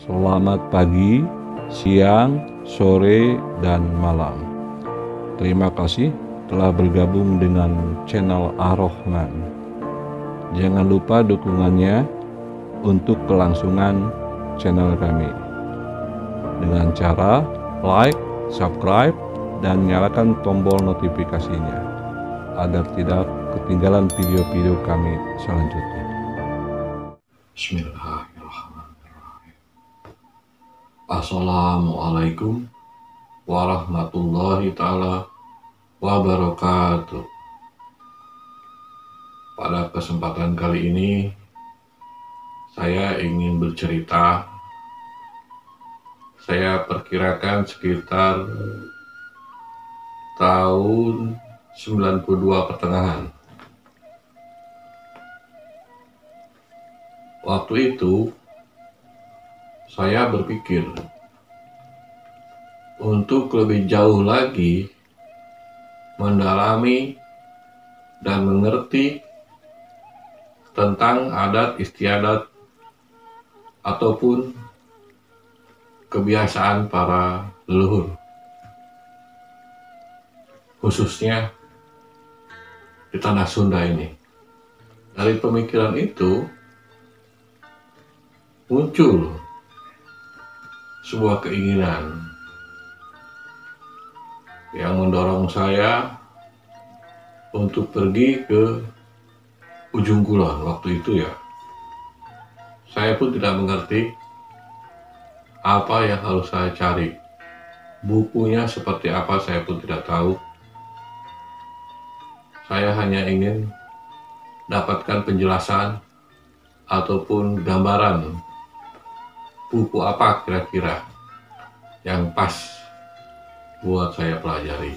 Selamat pagi, siang, sore, dan malam. Terima kasih telah bergabung dengan channel Ar-Rahman. Jangan lupa dukungannya untuk kelangsungan channel kami dengan cara like, subscribe, dan nyalakan tombol notifikasinya agar tidak ketinggalan video-video kami selanjutnya. Bismillahirrahmanirrahim. Assalamualaikum warahmatullahi ta'ala wabarakatuh. Pada kesempatan kali ini saya ingin bercerita. Saya perkirakan sekitar tahun 92 pertengahan. Waktu itu saya berpikir untuk lebih jauh lagi mendalami dan mengerti tentang adat istiadat ataupun kebiasaan para leluhur, khususnya di tanah Sunda ini. Dari pemikiran itu muncul sebuah keinginan yang mendorong saya untuk pergi ke ujung kulon. Waktu itu ya, saya pun tidak mengerti apa yang harus saya cari. Bukunya seperti apa saya pun tidak tahu. Saya hanya ingin dapatkan penjelasan ataupun gambaran buku apa kira-kira yang pas buat saya pelajari.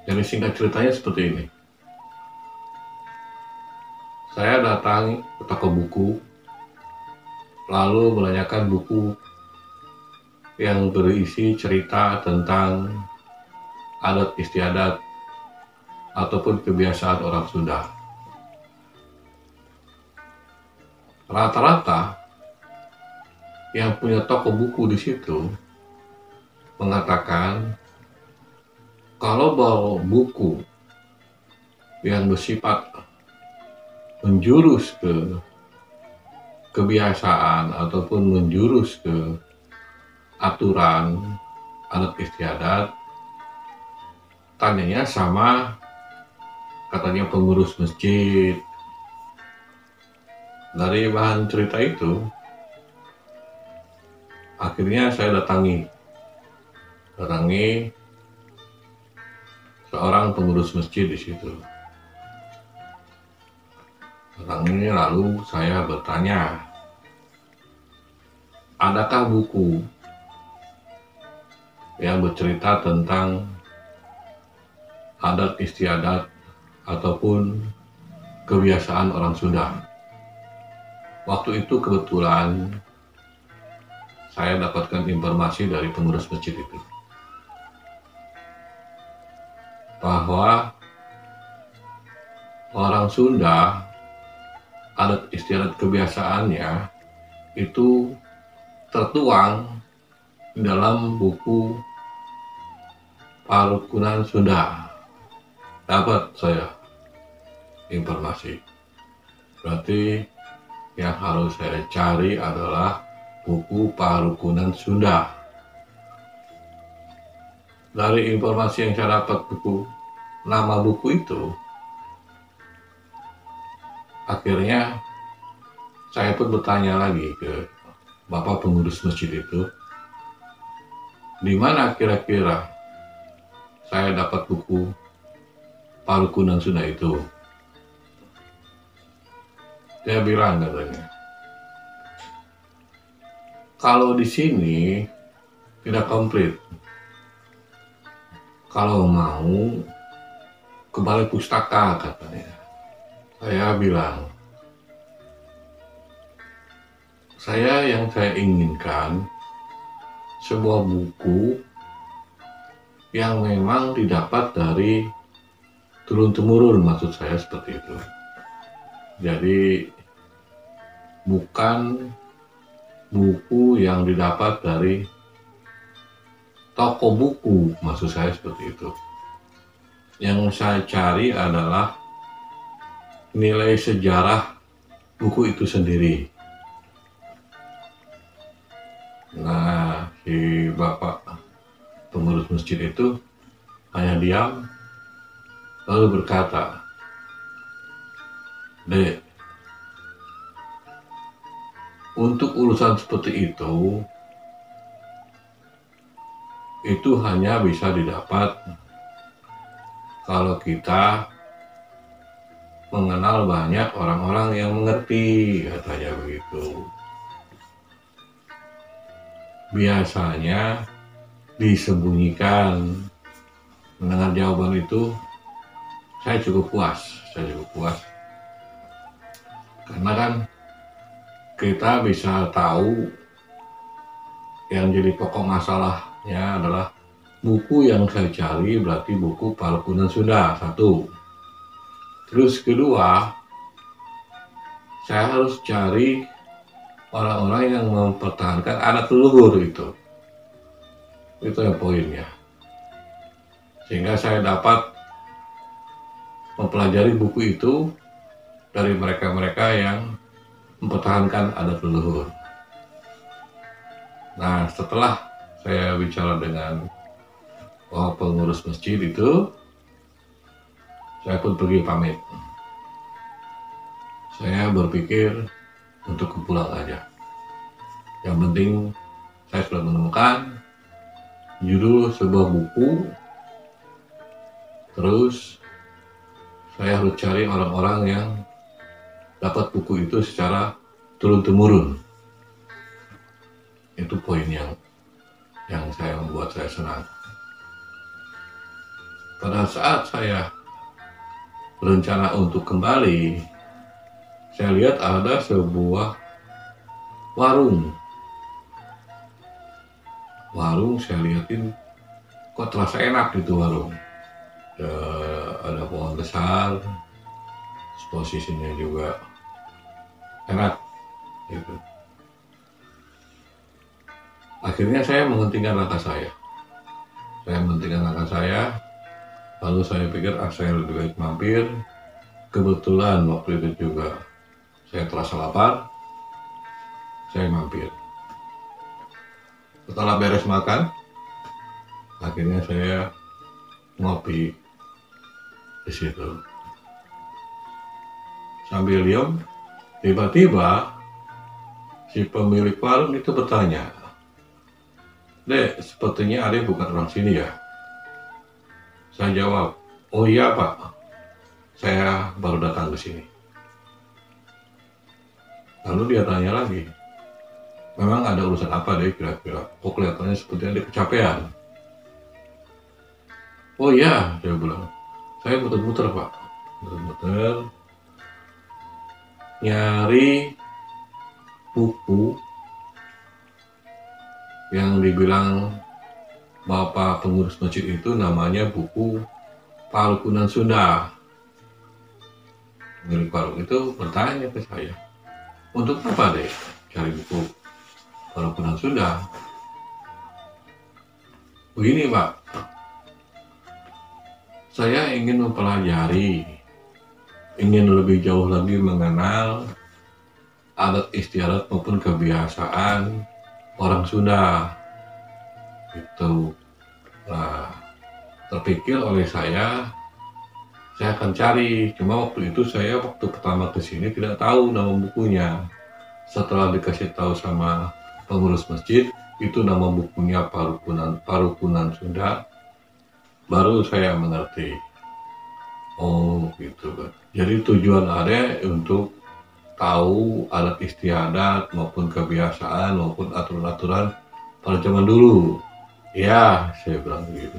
Jadi singkat ceritanya seperti ini. Saya datang ke toko buku, lalu menanyakan buku yang berisi cerita tentang adat istiadat ataupun kebiasaan orang Sunda. Rata-rata yang punya toko buku di situ mengatakan kalau bawa buku yang bersifat menjurus ke kebiasaan ataupun menjurus ke aturan adat istiadat, tanyanya sama katanya pengurus masjid. Dari bahan cerita itu akhirnya saya datangi seorang pengurus masjid di situ. Lalu saya bertanya, adakah buku yang bercerita tentang adat istiadat ataupun kebiasaan orang Sunda? Waktu itu kebetulan saya dapatkan informasi dari pengurus masjid itu bahwa orang Sunda adat istiadat kebiasaannya itu tertuang dalam buku Parukunan Sunda. Dapat saya informasi. Berarti yang harus saya cari adalah buku Parukunan Sunda. Dari informasi yang saya dapat nama buku itu, akhirnya saya pun bertanya lagi ke Bapak pengurus masjid itu, di mana kira-kira saya dapat buku Parukunan Sunda itu. Dia bilang katanya, kalau di sini tidak komplit. Kalau mau ke balai pustaka katanya. Saya bilang, yang saya inginkan sebuah buku yang memang didapat dari turun-temurun, maksud saya seperti itu. Jadi bukan buku yang didapat dari toko buku, maksud saya seperti itu. Yang saya cari adalah nilai sejarah buku itu sendiri. Nah, si bapak pengurus masjid itu hanya diam, lalu berkata, "Dek, untuk urusan seperti itu hanya bisa didapat kalau kita mengenal banyak orang-orang yang mengerti," katanya begitu. Biasanya disembunyikan. Mendengar jawaban itu, saya cukup puas. Karena kan kita bisa tahu yang jadi pokok masalahnya adalah buku yang saya cari berarti buku Palukunan Sunda, satu. Terus kedua, saya harus cari orang-orang yang mempertahankan adat leluhur itu. Itu yang poinnya. Sehingga saya dapat mempelajari buku itu dari mereka-mereka yang mempertahankan adat leluhur. Nah, setelah saya bicara dengan pengurus masjid itu, saya pun pergi pamit. Saya berpikir untuk pulang aja. Yang penting saya sudah menemukan judul sebuah buku. Terus saya harus cari orang-orang yang dapat buku itu secara turun-temurun. Itu poin yang saya membuat saya senang. Pada saat saya berencana untuk kembali, saya lihat ada sebuah warung. Saya lihatin kok terasa enak gitu warung. Ada pohon besar, posisinya juga enak gitu. Akhirnya saya menghentikan langkah saya. Lalu saya pikir saya lebih baik mampir. Kebetulan waktu itu juga saya terasa lapar. Saya mampir. Setelah beres makan, akhirnya saya ngopi di situ. Sambil diam, tiba-tiba si pemilik warung itu bertanya, "Dek, sepertinya Ade bukan orang sini ya?" Saya jawab, "Oh iya Pak, saya baru datang ke sini." Lalu dia tanya lagi, "Memang ada urusan apa Dek kira-kira? Kok kelihatannya seperti Ade kecapean?" "Oh iya," saya bilang, "saya muter-muter Pak, nyari buku yang dibilang Bapak pengurus masjid itu namanya buku Palukunan Sunda." Pemilik warung itu bertanya ke saya, "Untuk apa deh cari buku Palukunan Sunda?" "Begini Pak, saya ingin mempelajari, ingin lebih jauh lagi mengenal adat istiadat maupun kebiasaan orang Sunda." Itu. Nah, terpikir oleh saya akan cari. Cuma waktu itu saya waktu pertama kesini tidak tahu nama bukunya. Setelah dikasih tahu sama pengurus masjid, itu nama bukunya Palukunan Sunda, baru saya mengerti. Oh gitu kan. Jadi tujuan ada untuk tahu adat istiadat maupun kebiasaan maupun aturan-aturan pada zaman dulu. Ya, saya bilang begitu.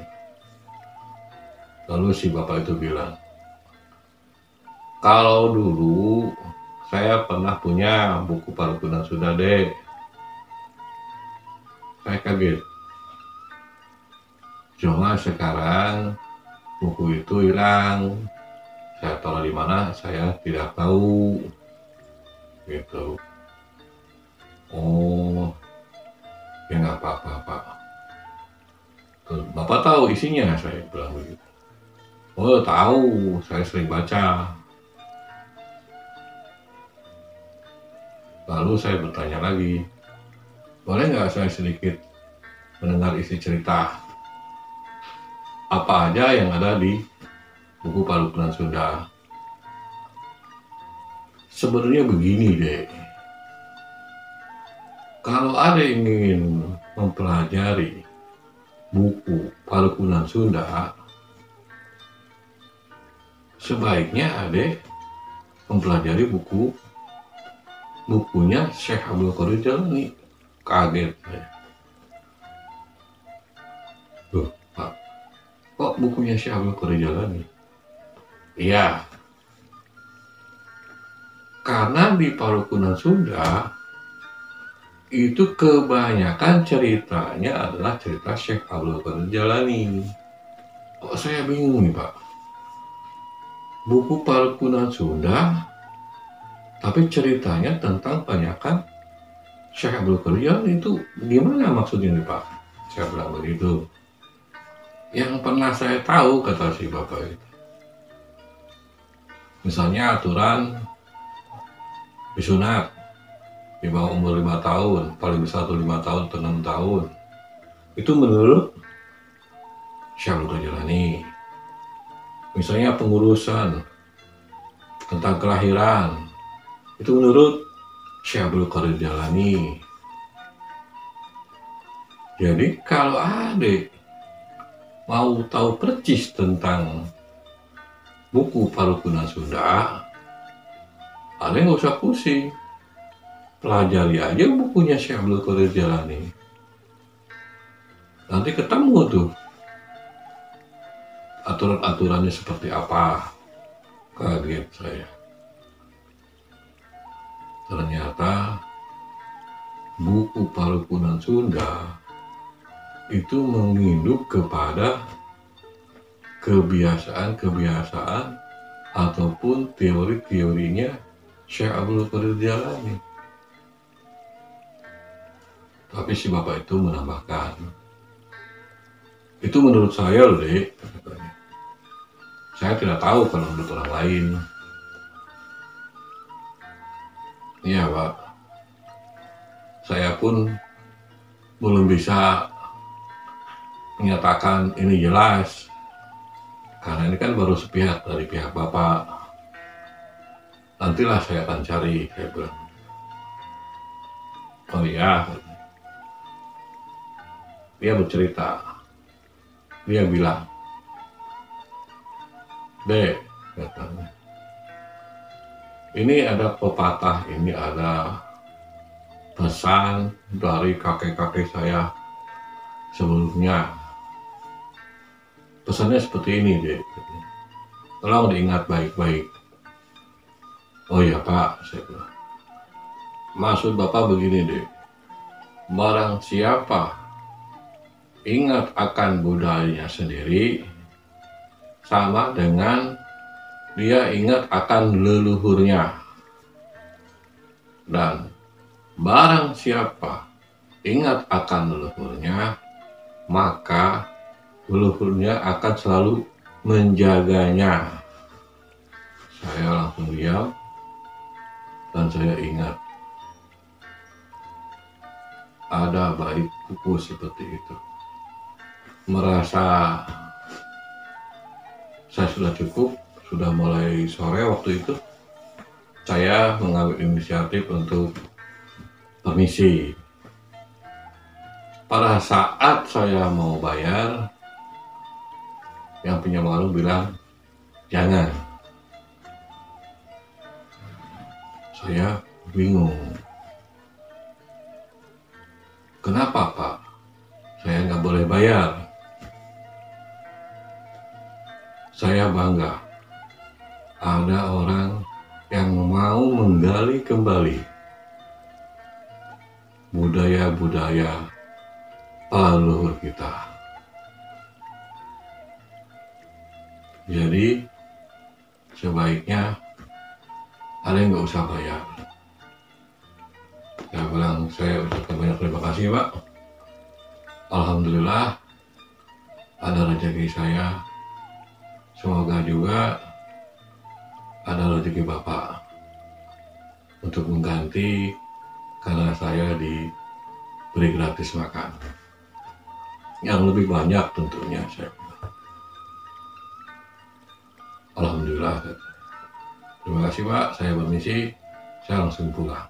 Lalu si bapak itu bilang, "Kalau dulu saya pernah punya buku Palukunan Sunda Dek." Saya kaget. Cuma sekarang buku itu hilang. Saya taruh di mana saya tidak tahu. Gitu. Oh, Ya nggak apa-apa Pak. Terus, Bapak tahu isinya, saya bilang begitu. Oh tahu, saya sering baca. Lalu saya bertanya lagi, boleh nggak saya sedikit mendengar isi cerita apa aja yang ada di buku Palukunan Sunda? Sebenarnya begini deh, kalau ada yang ingin mempelajari buku Palukunan Sunda, sebaiknya adek mempelajari bukunya Syekh Abdul Qadir Jalani. Kaget saya. Loh Pak, kok bukunya Syekh Abdul Qadir Jalani? Iya, karena di Palukunan Sunda itu kebanyakan ceritanya adalah cerita Syekh Abdul Qadir Jalani. Kok saya bingung nih Pak, buku Palukunan Sunda tapi ceritanya tentang banyakan Syekh Abdul Qadir Jalani, itu gimana maksudnya nih Pak? Saya bilang begitu. Yang pernah saya tahu, kata si bapak itu, misalnya aturan disunat di bawah umur 5 tahun, paling besar tuh 5 tahun atau 6 tahun. Itu menurut Syekh Abdul Qadir Jalani. Misalnya pengurusan tentang kelahiran, itu menurut Syekh Abdul Qadir Jalani. Jadi kalau adik mau tahu percis tentang buku Palukunan Sunda, adik nggak usah pusing, pelajari aja bukunya Syekh Abdul Qadir Jalani. Nanti ketemu tuh aturan-aturannya seperti apa. Kaget saya. Ternyata buku Palukunan Sunda itu menginduk kepada kebiasaan-kebiasaan ataupun teori-teorinya Syekh Abdul Qadir Jalani. Tapi si bapak itu menambahkan, itu menurut saya loh dek, saya tidak tahu kalau menurut orang lain. Iya Pak, saya pun belum bisa menyatakan ini jelas, karena ini kan baru sepihak dari pihak Bapak. Nantilah saya akan cari, saya bilang. Oh iya, dia bercerita, dia bilang, Dek, katanya, ini ada pepatah, ini ada pesan dari kakek-kakek saya sebelumnya. Pesannya seperti ini, Dek. Tolong diingat baik-baik. Oh iya Pak, saya bilang. Maksud Bapak begini, Dek. Barang siapa ingat akan budayanya sendiri, sama dengan dia ingat akan leluhurnya. Dan barang siapa ingat akan leluhurnya, maka leluhurnya akan selalu menjaganya. Saya langsung diam dan saya ingat ada baik buku seperti itu. Merasa saya sudah cukup, sudah mulai sore waktu itu, saya mengambil inisiatif untuk permisi. Pada saat saya mau bayar, yang punya warung bilang, jangan. Saya bingung. Kenapa Pak? Saya nggak boleh bayar. Saya bangga ada orang yang mau menggali kembali budaya-budaya leluhur kita. Jadi sebaiknya ada yang nggak usah bayar. Saya bilang, saya ucapkan banyak terima kasih Pak. Alhamdulillah ada rezeki saya. Semoga juga ada rezeki Bapak untuk mengganti karena saya diberi gratis makan. Yang lebih banyak tentunya saya. Alhamdulillah. Terima kasih Pak, saya permisi, saya langsung pulang.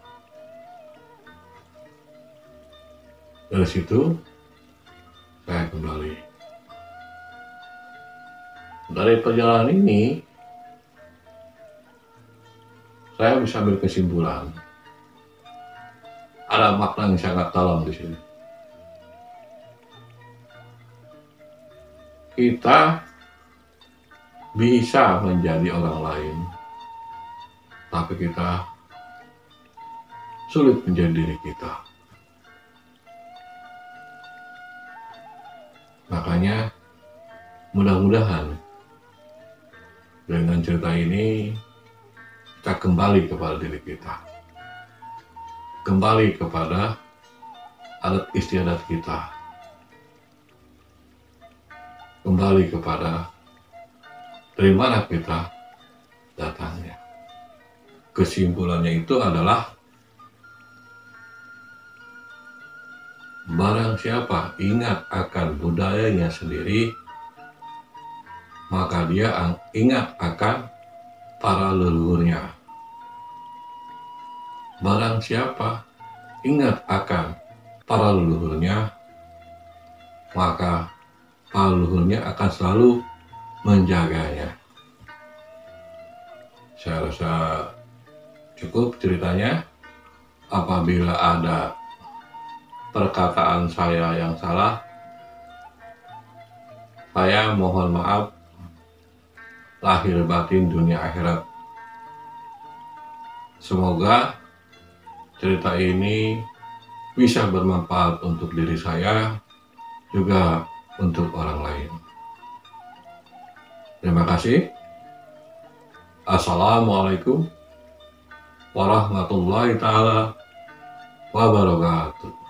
Dari situ saya kembali. Dari perjalanan ini saya bisa berkesimpulan ada makna yang sangat dalam di sini. Kita bisa menjadi orang lain, tapi kita sulit menjadi diri kita. Makanya mudah-mudahan dengan cerita ini kita kembali kepada diri kita, kembali kepada adat istiadat kita, kembali kepada dari mana kita datangnya. Kesimpulannya itu adalah barang siapa ingat akan budayanya sendiri, maka dia ingat akan para leluhurnya. Barang siapa ingat akan para leluhurnya, maka para leluhurnya akan selalu menjaganya. Saya rasa cukup ceritanya. Apabila ada perkataan saya yang salah, saya mohon maaf lahir batin dunia akhirat. Semoga cerita ini bisa bermanfaat untuk diri saya, juga untuk orang lain. Terima kasih. Assalamualaikum warahmatullahi taala wabarakatuh.